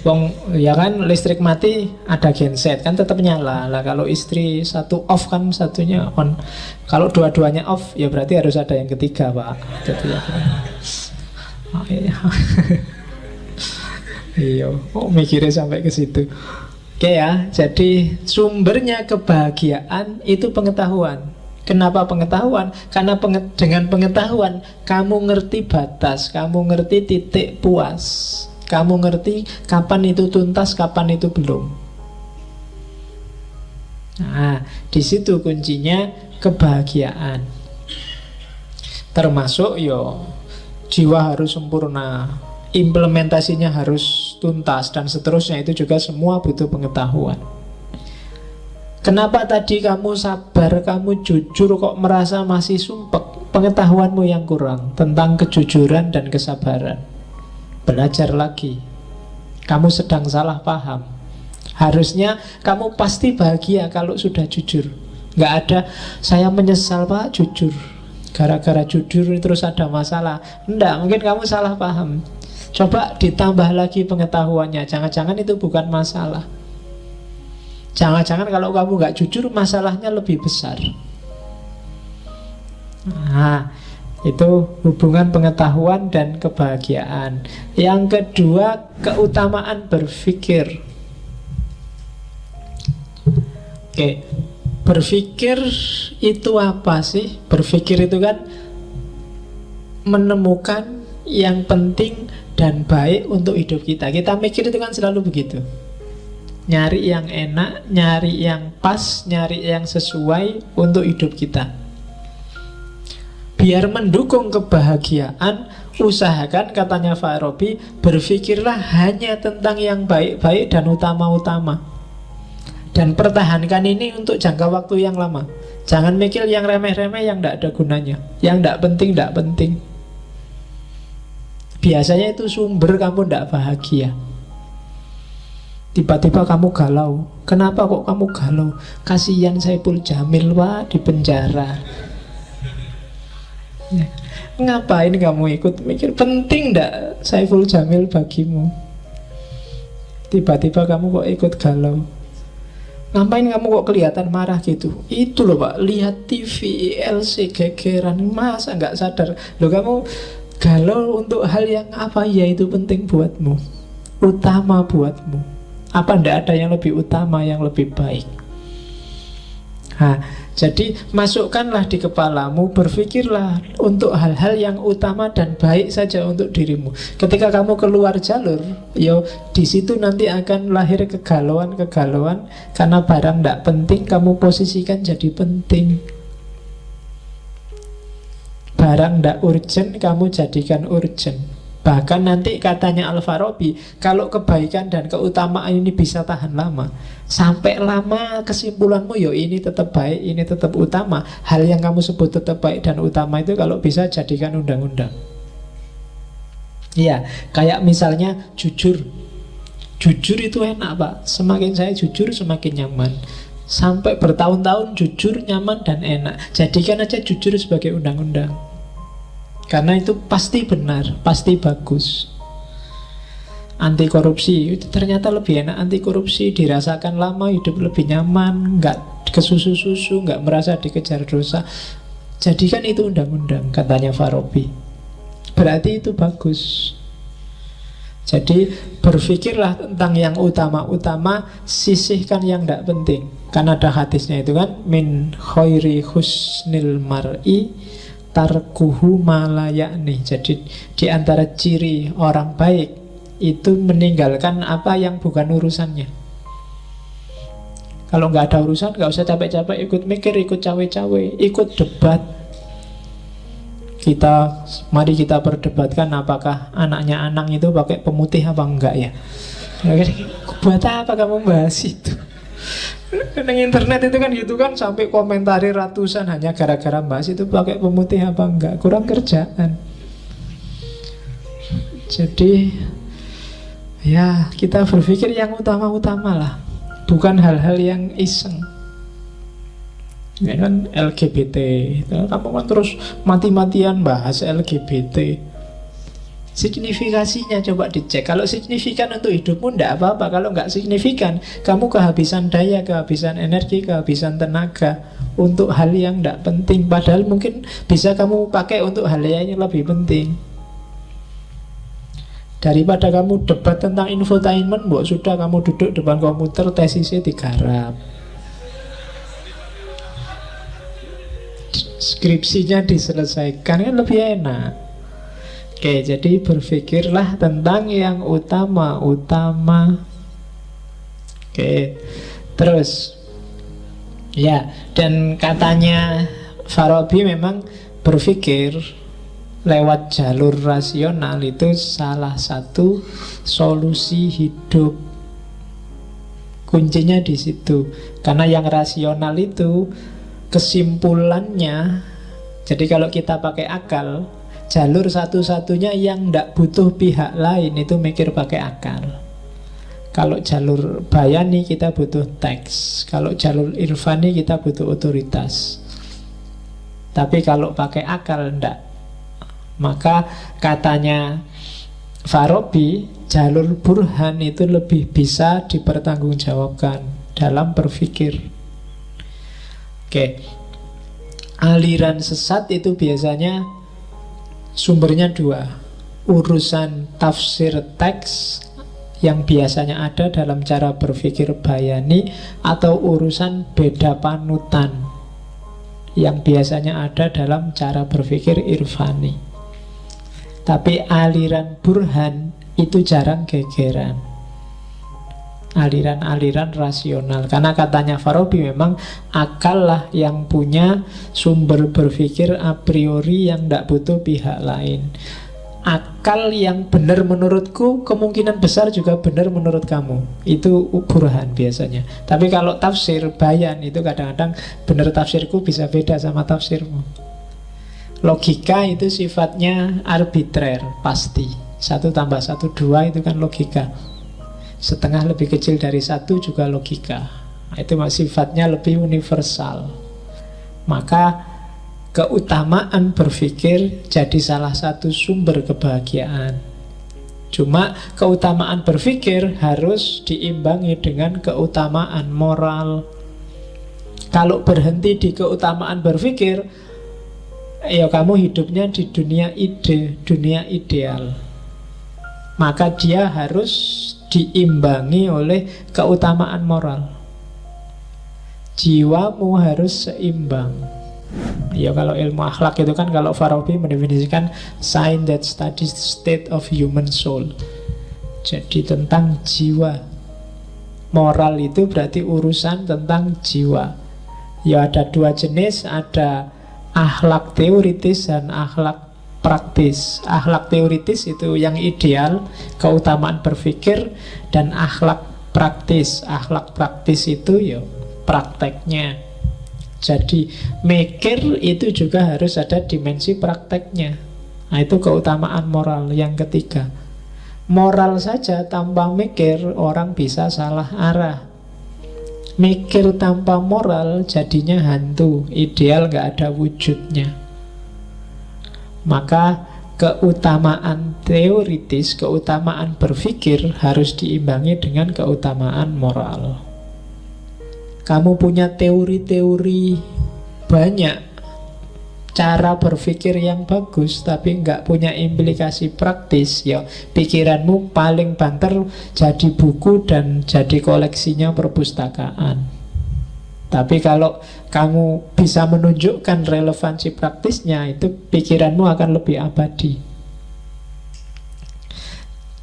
Wong ya kan listrik mati ada genset kan tetap nyala lah. Kalau istri satu off kan satunya on. Kalau dua-duanya off ya berarti harus ada yang ketiga Pak. Jadi ya. Oh, iya. Iya, mikirnya sampai ke situ. Oke ya, jadi sumbernya kebahagiaan itu pengetahuan. Kenapa pengetahuan? Karena dengan pengetahuan kamu ngerti batas, kamu ngerti titik puas. Kamu ngerti kapan itu tuntas, kapan itu belum. Nah, di situ kuncinya kebahagiaan. Termasuk jiwa harus sempurna, implementasinya harus tuntas dan seterusnya. Itu juga semua butuh pengetahuan. Kenapa tadi kamu sabar, kamu jujur kok merasa masih sumpek? Pengetahuanmu yang kurang tentang kejujuran dan kesabaran. Belajar lagi. Kamu sedang salah paham. Harusnya kamu pasti bahagia kalau sudah jujur. Nggak ada, saya menyesal Pak, jujur. Gara-gara jujur terus ada masalah. Enggak, mungkin kamu salah paham. Coba ditambah lagi pengetahuannya. Jangan-jangan itu bukan masalah. Jangan-jangan kalau kamu nggak jujur, masalahnya lebih besar. Nah, itu hubungan pengetahuan dan kebahagiaan. Yang kedua, keutamaan berpikir. Oke, berpikir itu apa sih? Berpikir itu kan menemukan yang penting dan baik untuk hidup kita. Kita mikir itu kan selalu begitu. Nyari yang enak, nyari yang pas, nyari yang sesuai untuk hidup kita. Biar mendukung kebahagiaan, usahakan katanya Farabi, berpikirlah hanya tentang yang baik-baik dan utama-utama. Dan pertahankan ini untuk jangka waktu yang lama. Jangan mikir yang remeh-remeh yang tidak ada gunanya, yang tidak penting. Biasanya itu sumber kamu tidak bahagia. Tiba-tiba kamu galau. Kenapa kok kamu galau? Kasihan Saipul Jamil Pak di penjara. Ngapain kamu ikut mikir? Penting ndak Saiful Jamil bagimu? Tiba-tiba kamu kok ikut galau. Ngapain kamu kok kelihatan marah gitu? Itu loh Pak, lihat TV, ILC, gegeran. Masa nggak sadar? Loh kamu galau untuk hal yang apa ya itu penting buatmu? Utama buatmu. Apa ndak ada yang lebih utama, yang lebih baik? Nah, jadi masukkanlah di kepalamu, berpikirlah untuk hal-hal yang utama dan baik saja untuk dirimu. Ketika kamu keluar jalur, di situ nanti akan lahir kegalauan karena barang tidak penting kamu posisikan jadi penting. Barang tidak urgent kamu jadikan urgent. Bahkan nanti katanya Al-Farabi, kalau kebaikan dan keutamaan ini bisa tahan lama, sampai lama kesimpulanmu ini tetap baik, ini tetap utama. Hal yang kamu sebut tetap baik dan utama itu kalau bisa jadikan undang-undang. Iya, kayak misalnya jujur. Jujur itu enak Pak. Semakin saya jujur semakin nyaman. Sampai bertahun-tahun jujur, nyaman dan enak. Jadikan aja jujur sebagai undang-undang. Karena itu pasti benar, pasti bagus. Anti korupsi itu ternyata lebih enak. Anti korupsi dirasakan lama, hidup lebih nyaman, nggak kesusu-susu, nggak merasa dikejar dosa. Jadikan itu undang-undang, katanya Farabi. Berarti itu bagus. Jadi berpikirlah tentang yang utama-utama, sisihkan yang tidak penting. Kan ada hadisnya itu kan, min khairi husnil mar'i tarkuhu malayakni. Jadi di antara ciri orang baik itu meninggalkan apa yang bukan urusannya. Kalau nggak ada urusan, nggak usah capek-capek ikut mikir, ikut cawe-cawe, ikut debat. Mari kita perdebatkan apakah anaknya Anang itu pakai pemutih apa enggak ya. Buat apa kamu bahas itu? Di internet itu kan gitu kan, sampai komentari ratusan hanya gara-gara bahas itu pakai pemutih apa enggak, kurang kerjaan. Jadi ya kita berpikir yang utama-utama lah, bukan hal-hal yang iseng. Ya kan LGBT, kamu kan terus mati-matian bahas LGBT. Signifikasinya coba dicek. Kalau signifikan untuk hidupmu, tidak apa-apa. Kalau nggak signifikan, kamu kehabisan daya, kehabisan energi, kehabisan tenaga untuk hal yang tidak penting. Padahal mungkin bisa kamu pakai untuk hal yang lebih penting. Daripada kamu debat tentang infotainment, sudah kamu duduk depan komputer, tesisnya digarap, skripsinya diselesaikan, kan lebih enak. Oke, jadi berpikirlah tentang yang utama-utama. Oke, terus ya, dan katanya Farabi memang berpikir lewat jalur rasional itu salah satu solusi hidup. Kuncinya di situ. Karena yang rasional itu kesimpulannya, jadi kalau kita pakai akal, jalur satu-satunya yang tidak butuh pihak lain itu mikir pakai akal. Kalau jalur bayani kita butuh teks, kalau jalur irfani kita butuh otoritas. Tapi kalau pakai akal tidak. Maka katanya Farabi, jalur burhan itu lebih bisa dipertanggungjawabkan dalam berpikir. Oke, aliran sesat itu biasanya sumbernya dua. Urusan tafsir teks yang biasanya ada dalam cara berpikir bayani, atau urusan beda panutan yang biasanya ada dalam cara berpikir irfani. Tapi aliran burhan itu jarang gegeran, aliran-aliran rasional. Karena katanya Farabi memang akal lah yang punya sumber berpikir a priori yang tidak butuh pihak lain. Akal yang benar menurutku kemungkinan besar juga benar menurut kamu. Itu burhan biasanya. Tapi kalau tafsir bayan itu kadang-kadang benar tafsirku bisa beda sama tafsirmu. Logika itu sifatnya arbitrer, pasti. 1 tambah 1 2 itu kan logika. Setengah lebih kecil dari 1 juga logika. Itu sifatnya lebih universal. Maka keutamaan berpikir jadi salah satu sumber kebahagiaan. Cuma keutamaan berpikir harus diimbangi dengan keutamaan moral. Kalau berhenti di keutamaan berpikir, ya kamu hidupnya di dunia ide, dunia ideal. Maka dia harus diimbangi oleh keutamaan moral. Jiwamu harus seimbang. Ya kalau ilmu akhlak itu kan, kalau Farabi mendefinisikan science that studies the state of human soul. Jadi tentang jiwa. Moral itu berarti urusan tentang jiwa. Ya ada 2 jenis, ada akhlak teoritis dan akhlak praktis. Akhlak teoritis itu yang ideal, keutamaan berpikir, dan akhlak praktis. Akhlak praktis itu ya prakteknya. Jadi mikir itu juga harus ada dimensi prakteknya. Nah itu keutamaan moral yang ketiga. Moral saja tanpa mikir orang bisa salah arah. Mikir tanpa moral jadinya hantu, ideal gak ada wujudnya. Maka keutamaan teoritis, keutamaan berpikir harus diimbangi dengan keutamaan moral. Kamu punya teori-teori banyak, cara berpikir yang bagus, tapi nggak punya implikasi praktis, ya pikiranmu paling banter jadi buku dan jadi koleksinya perpustakaan. Tapi kalau kamu bisa menunjukkan relevansi praktisnya, itu pikiranmu akan lebih abadi.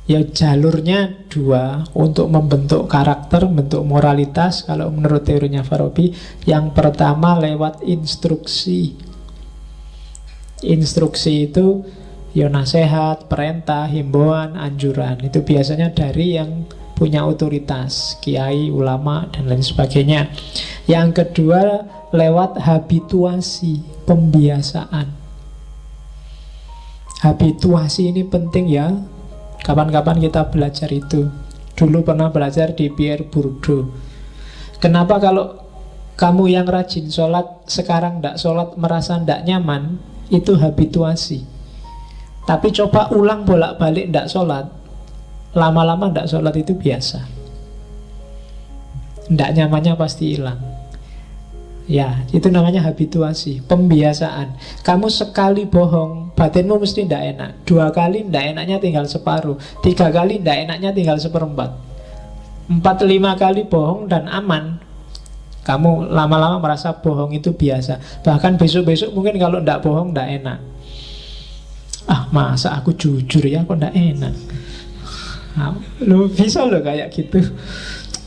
Ya jalurnya 2 untuk membentuk karakter, membentuk moralitas. Kalau menurut teorinya Farabi, yang pertama lewat instruksi. Instruksi itu ya nasihat, perintah, himbauan, anjuran. Itu biasanya dari yang punya otoritas, kiai, ulama, dan lain sebagainya. Yang kedua, lewat habituasi, pembiasaan. Habituasi ini penting ya. Kapan-kapan kita belajar itu. Dulu pernah belajar di Pierre Bourdieu. Kenapa kalau kamu yang rajin sholat, sekarang tidak sholat merasa tidak nyaman? Itu habituasi. Tapi coba ulang bolak-balik tidak sholat, lama-lama tidak sholat itu biasa. Tidak nyamannya pasti hilang. Ya, itu namanya habituasi, pembiasaan. Kamu sekali bohong, batinmu mesti tidak enak. 2 kali tidak enaknya tinggal separuh, 3 kali tidak enaknya tinggal seperempat, 4-5 kali bohong dan aman. Kamu lama-lama merasa bohong itu biasa. Bahkan besok-besok mungkin kalau tidak bohong tidak enak. Ah, masa aku jujur ya kok tidak enak. Lo bisa lo kayak gitu.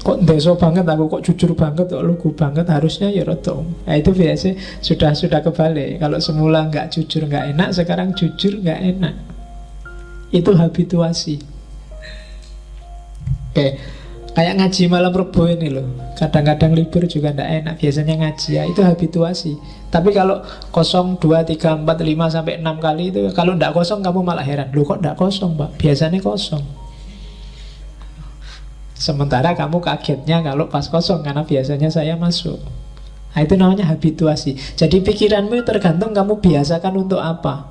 Kok deso banget aku, kok jujur banget, kok lugu banget, harusnya ya roto. Nah, itu biasa sudah kebalik. Kalau semula nggak jujur nggak enak, sekarang jujur nggak enak. Itu habituasi. Oke, kayak ngaji malam Rebo ini loh. Kadang-kadang libur juga nggak enak, biasanya ngaji ya, itu habituasi. Tapi kalau kosong 2, 3, 4, 5 sampai 6 kali itu, kalau nggak kosong kamu malah heran. Loh kok nggak kosong, Pak? Biasanya kosong. Sementara kamu kagetnya kalau pas kosong, karena biasanya saya masuk. Nah, itu namanya habituasi. Jadi pikiranmu tergantung kamu biasakan untuk apa.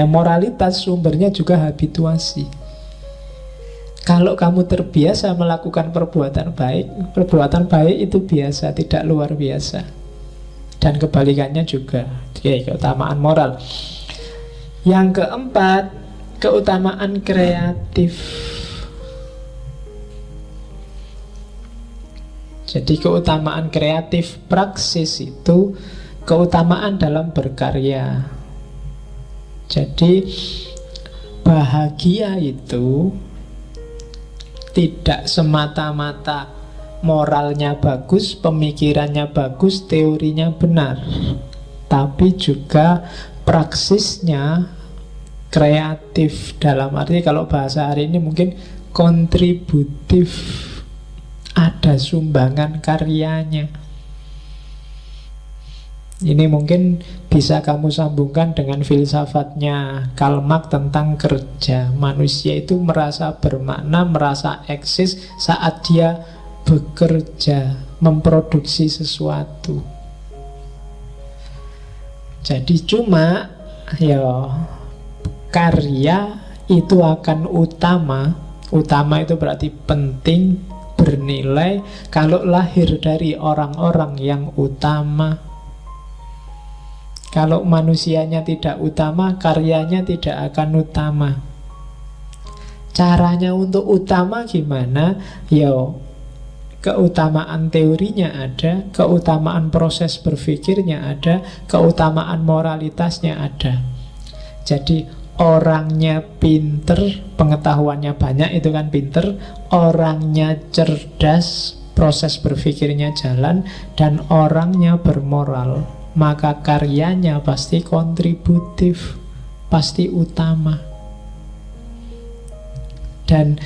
Moralitas sumbernya juga habituasi. Kalau kamu terbiasa melakukan perbuatan baik itu biasa, tidak luar biasa. Dan kebalikannya juga. Oke, keutamaan moral. Yang keempat, keutamaan kreatif. Jadi keutamaan kreatif praksis itu keutamaan dalam berkarya. Jadi bahagia itu tidak semata-mata moralnya bagus, pemikirannya bagus, teorinya benar, tapi juga praksisnya kreatif. Dalam arti kalau bahasa hari ini mungkin kontributif, ada sumbangan karyanya. Ini mungkin bisa kamu sambungkan dengan filsafatnya Karl Marx tentang kerja. Manusia itu merasa bermakna, merasa eksis saat dia bekerja, memproduksi sesuatu. Jadi cuma ya karya itu akan utama. Utama itu berarti penting, bernilai kalau lahir dari orang-orang yang utama. Kalau manusianya tidak utama, karyanya tidak akan utama. Caranya untuk utama gimana? Ya, keutamaan teorinya ada, keutamaan proses berpikirnya ada, keutamaan moralitasnya ada. Jadi orangnya pinter, pengetahuannya banyak, itu kan pinter. Orangnya cerdas, proses berpikirnya jalan. Dan orangnya bermoral, maka karyanya pasti kontributif, pasti utama. Dan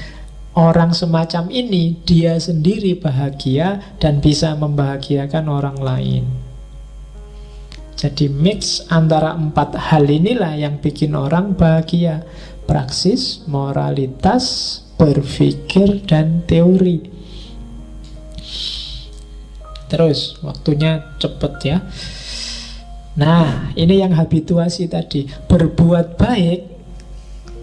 orang semacam ini, dia sendiri bahagia dan bisa membahagiakan orang lain. Jadi mix antara 4 hal inilah yang bikin orang bahagia. Praksis, moralitas, berpikir, dan teori. Terus, waktunya cepet ya. Nah, ini yang habituasi tadi. Berbuat baik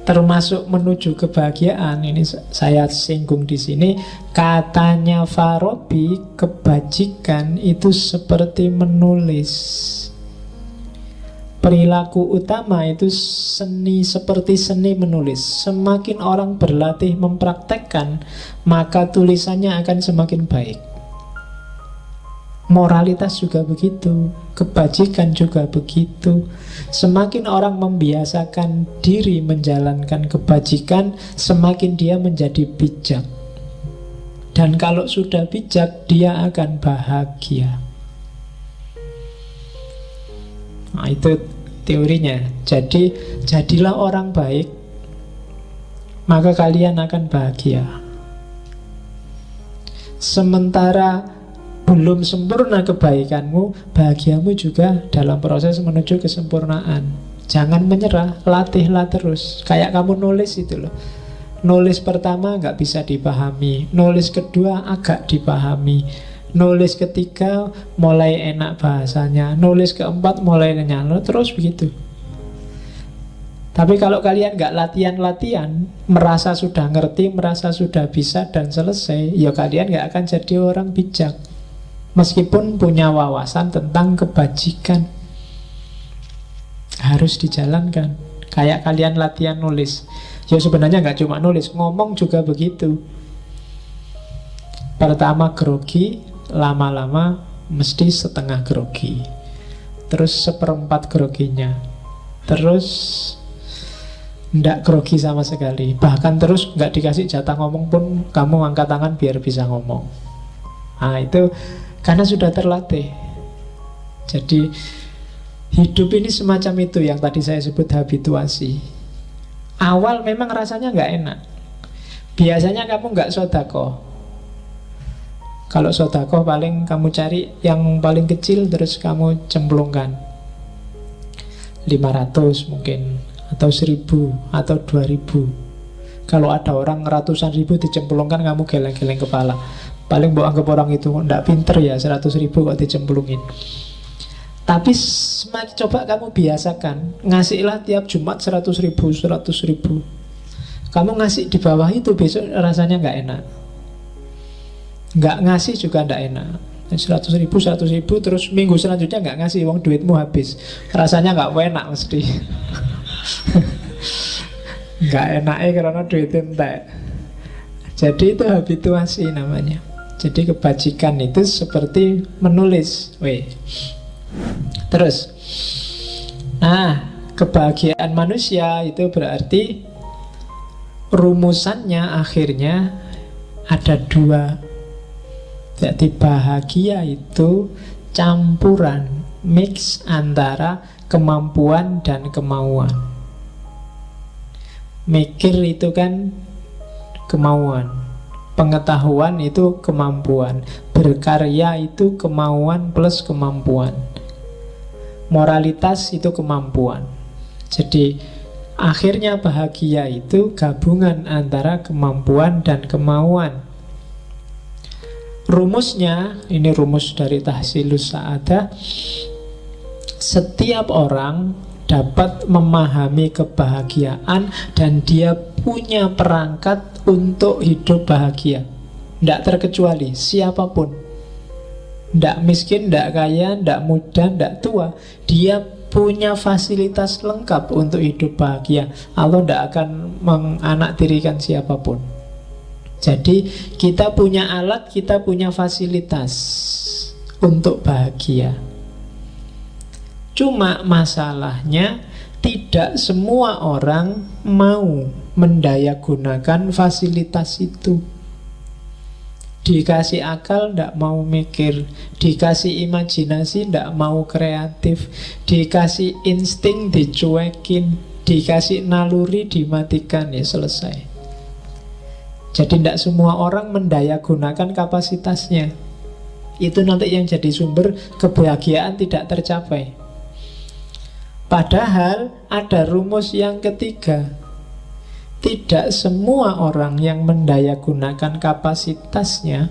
termasuk menuju kebahagiaan. Ini saya singgung di sini. Katanya Farabi, kebajikan itu seperti menulis. Perilaku utama itu seni, seperti seni menulis. Semakin orang berlatih mempraktekkan, maka tulisannya akan semakin baik. Moralitas juga begitu, kebajikan juga begitu. Semakin orang membiasakan diri menjalankan kebajikan, semakin dia menjadi bijak. Dan kalau sudah bijak, dia akan bahagia. Nah, itu teorinya. Jadi, jadilah orang baik, maka kalian akan bahagia. Sementara belum sempurna kebaikanmu, bahagiamu juga dalam proses menuju kesempurnaan. Jangan menyerah, latihlah terus. Kayak kamu nulis itu loh. Nulis pertama nggak bisa dipahami, nulis kedua agak dipahami, nulis ketiga mulai enak bahasanya, nulis keempat mulai kenyang, terus begitu. Tapi kalau kalian nggak latihan-latihan, merasa sudah ngerti, merasa sudah bisa dan selesai, ya kalian nggak akan jadi orang bijak. Meskipun punya wawasan tentang kebajikan, harus dijalankan. Kayak kalian latihan nulis, ya sebenarnya nggak cuma nulis, ngomong juga begitu. Pertama grogi, lama-lama mesti setengah grogi, terus seperempat groginya, terus ndak grogi sama sekali. Bahkan terus nggak dikasih jatah ngomong pun kamu angkat tangan biar bisa ngomong. Nah itu karena sudah terlatih. Jadi hidup ini semacam itu yang tadi saya sebut habituasi. Awal memang rasanya nggak enak. Biasanya kamu nggak sodako. Kalau sodako paling kamu cari yang paling kecil terus kamu cemplungkan 500 mungkin, atau 1000 atau 2000. Kalau ada orang ratusan ribu dicemplungkan, kamu geleng-geleng kepala. Paling mau anggap orang itu ndak pinter ya, 100.000 kok dicemplungin. Tapi semakin coba kamu biasakan, ngasihlah tiap Jumat 100.000, 100.000. Kamu ngasih di bawah itu, besok rasanya nggak enak. Nggak ngasih juga nggak enak. 100.000, 100.000, terus minggu selanjutnya nggak ngasih, uang duitmu habis. Rasanya nggak enak mesti. Nggak enaknya karena duit entek. Jadi itu habituasi namanya. Jadi kebajikan itu seperti menulis. Terus, nah, kebahagiaan manusia itu berarti rumusannya akhirnya ada dua. Jadi bahagia itu campuran, mix antara kemampuan dan kemauan. Mikir itu kan kemauan, pengetahuan itu kemampuan, berkarya itu kemauan plus kemampuan, moralitas itu kemampuan. Jadi akhirnya bahagia itu gabungan antara kemampuan dan kemauan. Rumusnya, ini rumus dari Tahsilus Sa'adah, setiap orang dapat memahami kebahagiaan dan dia punya perangkat untuk hidup bahagia. Tidak terkecuali siapapun, tidak miskin, tidak kaya, tidak muda, tidak tua, dia punya fasilitas lengkap untuk hidup bahagia. Allah tidak akan menganaktirikan siapapun. Jadi kita punya alat, kita punya fasilitas untuk bahagia. Cuma masalahnya tidak semua orang mau mendayagunakan fasilitas itu. Dikasih akal tidak mau mikir, dikasih imajinasi tidak mau kreatif, dikasih insting dicuekin, dikasih naluri dimatikan, ya selesai. Jadi tidak semua orang mendayagunakan kapasitasnya. Itu nanti yang jadi sumber kebahagiaan tidak tercapai. Padahal ada rumus yang ketiga. Tidak semua orang yang mendayagunakan kapasitasnya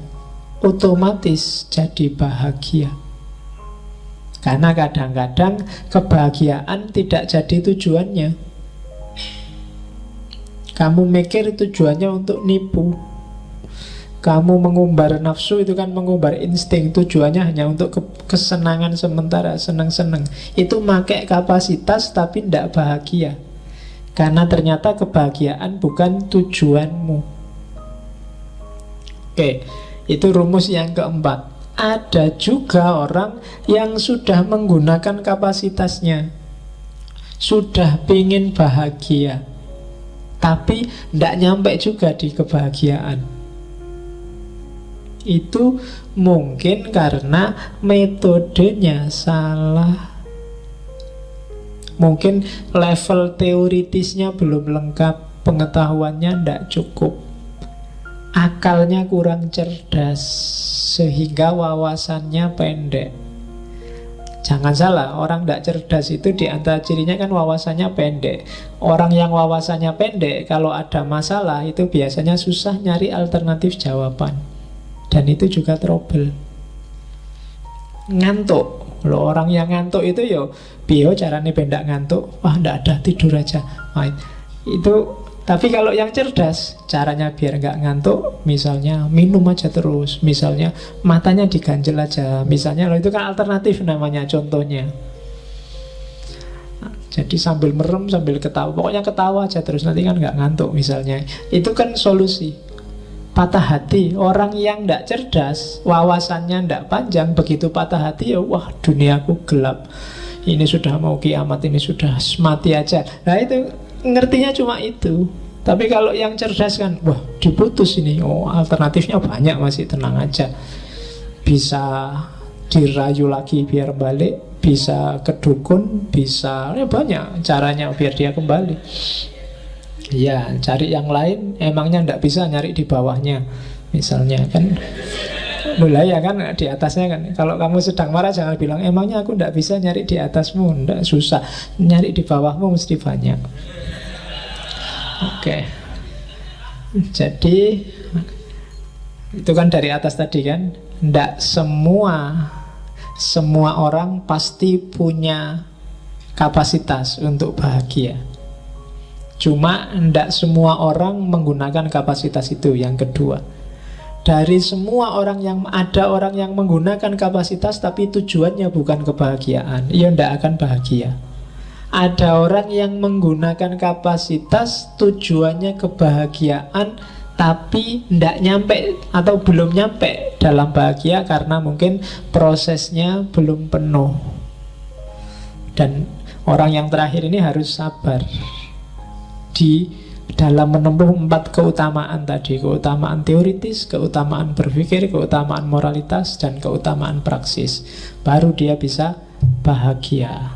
otomatis jadi bahagia. Karena kadang-kadang kebahagiaan tidak jadi tujuannya. Kamu mikir tujuannya untuk nipu. Kamu mengumbar nafsu itu kan mengumbar insting, tujuannya hanya untuk kesenangan sementara, senang-senang. Itu pakai kapasitas tapi tidak bahagia. Karena ternyata kebahagiaan bukan tujuanmu. Oke, itu rumus yang keempat. Ada juga orang yang sudah menggunakan kapasitasnya, sudah pingin bahagia, tapi tidak nyampe juga di kebahagiaan. Itu mungkin karena metodenya salah. Mungkin level teoritisnya belum lengkap, pengetahuannya tidak cukup. akalnya kurang cerdas sehingga wawasannya pendek. Jangan salah, orang tidak cerdas itu di antara cirinya kan wawasannya pendek. Orang yang wawasannya pendek, kalau ada masalah itu biasanya susah nyari alternatif jawaban. Dan itu juga trouble. Ngantuk. Loh, orang yang ngantuk itu yo bio carane bendak ngantuk. Wah, ndak ada, tidur aja. Nah, itu. Tapi kalau yang cerdas, caranya biar nggak ngantuk, misalnya minum aja terus, misalnya matanya diganjel aja, misalnya, loh itu kan alternatif namanya, contohnya. Nah, jadi sambil merem, sambil ketawa, pokoknya ketawa aja terus, nanti kan nggak ngantuk misalnya. Itu kan solusi. Patah hati, orang yang nggak cerdas, wawasannya nggak panjang, begitu patah hati ya wah duniaku gelap. Ini sudah mau kiamat, ini sudah mati aja. Nah itu ngertinya cuma itu. Tapi kalau yang cerdas kan, wah diputus ini, oh alternatifnya banyak, masih tenang aja. Bisa dirayu lagi biar balik, bisa ke dukun, bisa ya banyak caranya biar dia kembali. Ya cari yang lain, emangnya ndak bisa nyari di bawahnya, misalnya kan. Mulai ya kan di atasnya kan. Kalau kamu sedang marah jangan bilang emangnya aku ndak bisa nyari di atasmu, ndak, susah. Nyari di bawahmu mesti banyak. Oke. Jadi itu kan dari atas tadi kan. Ndak semua orang pasti punya kapasitas untuk bahagia. Cuma ndak semua orang menggunakan kapasitas itu. Yang kedua, dari semua orang yang ada, orang yang menggunakan kapasitas tapi tujuannya bukan kebahagiaan, ia ndak akan bahagia. Ada orang yang menggunakan kapasitas tujuannya kebahagiaan tapi tidak nyampe atau belum nyampe dalam bahagia karena mungkin prosesnya belum penuh. Dan orang yang terakhir ini harus sabar di dalam menempuh 4 keutamaan tadi. Keutamaan teoritis, keutamaan berpikir, keutamaan moralitas, dan keutamaan praksis. Baru dia bisa bahagia.